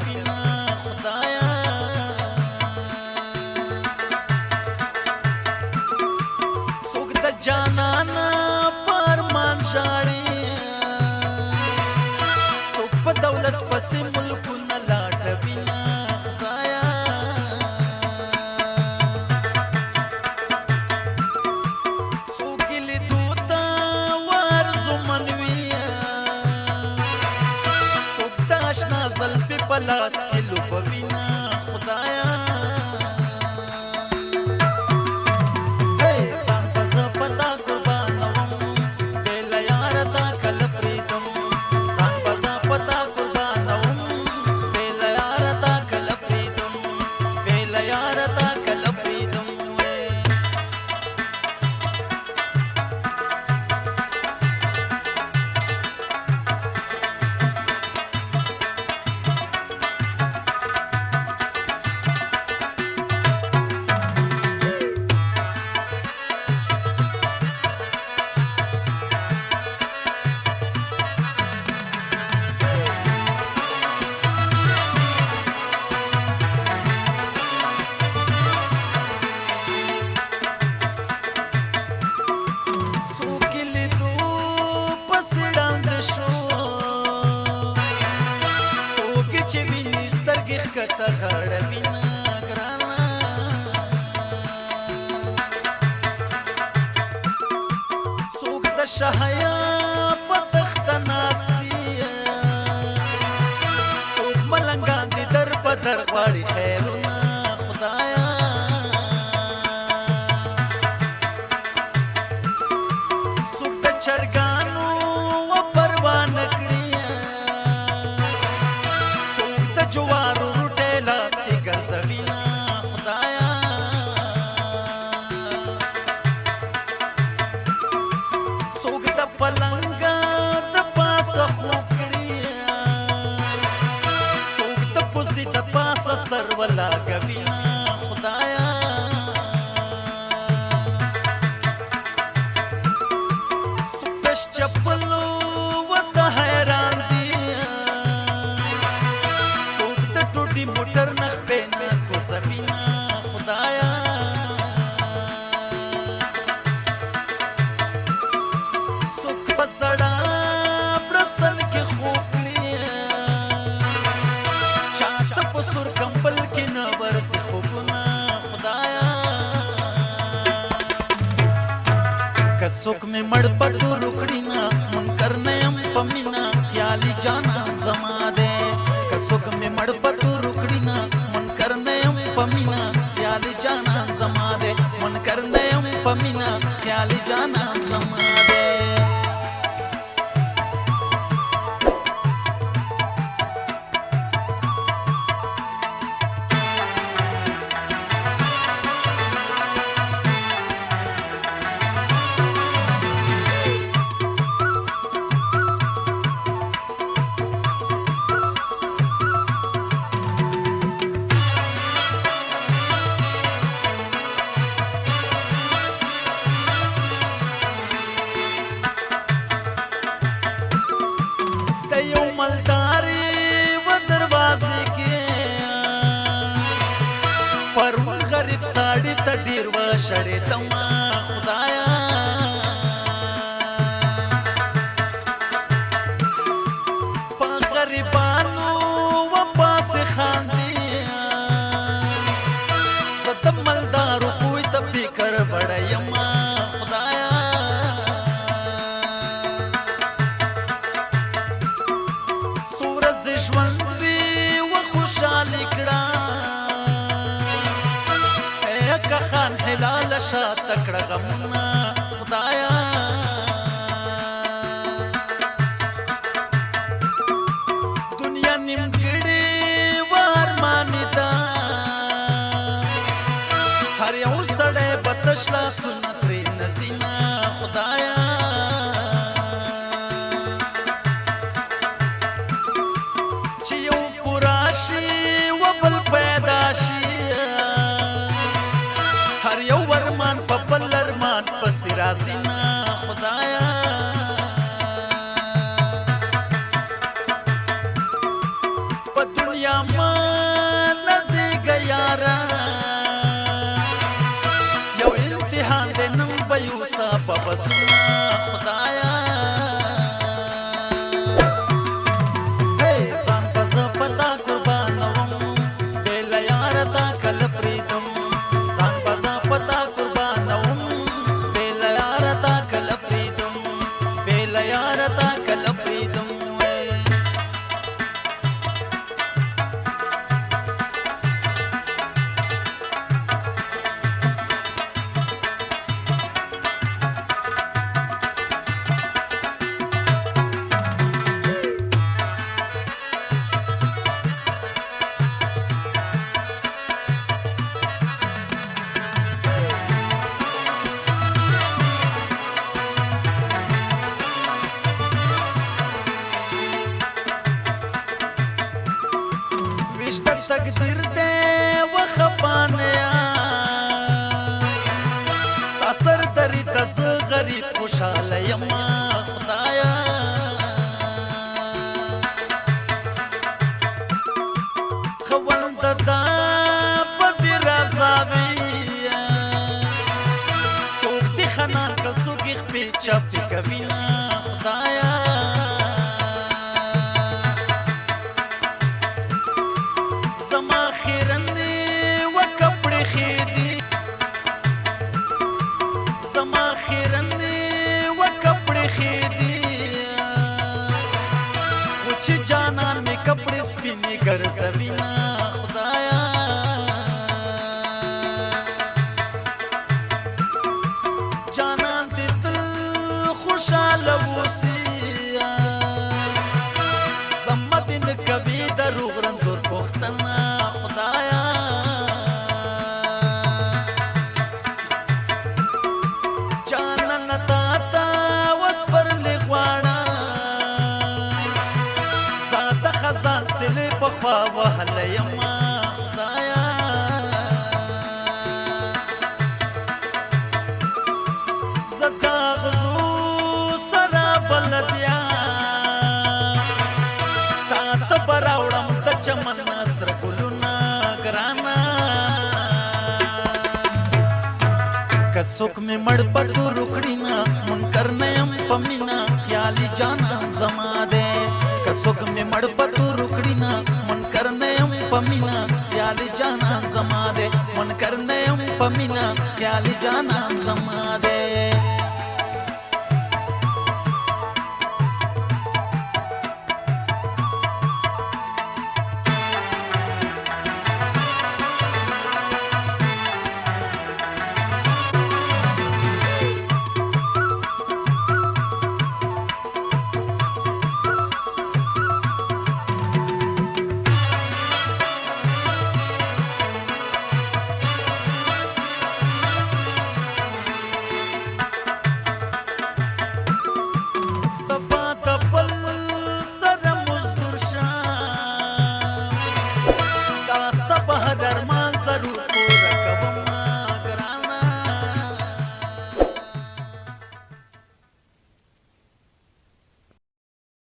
وینا خدایا څوک د جانانا پرمان ژاړي څوک په دولت پسې ملکونه لاټوي نه خدایا څوک یې لیدو ته ورزمن وي څوک د اشنا زلفې په لاس کې لوبوي نه خدایا کته غړ وینا ګرانا څوک د شهیا په تخت ناستی څوک ملنګان دي در په در غواړي خیرونه خدایا څوک د چرګانو و پروا نه کړي څوک د جوارو پلنګا د پاسه خوب کړي څوک د پوزي د پاسه سر ولاګوي نه خدایا څوک د چپلو ورته حیران دي څوک د ټوټي موټر نه خپې نه کوزوي نه خدایا څوک مې مړ په تو رکړی نه منکر نه یم په مینا خیالي جانان زما دی که څوک مې مړ په تو رکړی نه منکر نه یم په مینا خیالي جانان زما دی منکر نه یم په مینا خیالي جانان زما دی مالداري و دروازې کې پرون غریب ساړي ته ډېر وشړېدم خدایا په غریبانو و پاسې خاندي زه د مالدارو خوی ته فکر وړی یم خدایا ژوند وي و خوشحالي کړه که خان حلاله شاته کړه غمونه خدایا دنیا نیمګړې و ارمانې ده هر یو سړی به تش لاسونه ترې نه ځي نه خدایا و بل پیدا شي هر یو ارمان په بل ارمان پسې راځي نه خدایا په دنیا یما نزیګ یارا یو امتحان دې نن به یوسا په بسونه خدایا ځان په زه پتا قربانوم بې له یاره تا کله پرېږدم ځان په زه پتا قربانوم بې له یاره تا کله پرېږدم بې له یاره تا کله پرېږدم رشتہ تقدیر دے وخفانیا ستا سر دری تز غریب خوشحال یما خدایا خوند دا بدی رازاویا سوک دی خنان کل سوک اخپی چاپ دی کوینا خدایا جانان میں کپڑے سپینے گر زمینا خدایا جانان دے تل خوشحال وسیا سمدن کبھی دروغ رنزور پختنا خدایا جانان تاتا وسپر لغوانا خزان سلی بخوا وحل یما خدایا زدا غزو سرا بلدیا تا تبراوڑم دا چمن نصر گلونا گرانا کسوک میں مڑ پتو رکڑینا منکر نیم پمینا خیالی جانا زما دے کڅوک می مړ پتو رکړینا من کرنیم پمینا خیال جانان زما دے من کرنیم پمینا خیال جانان زما دے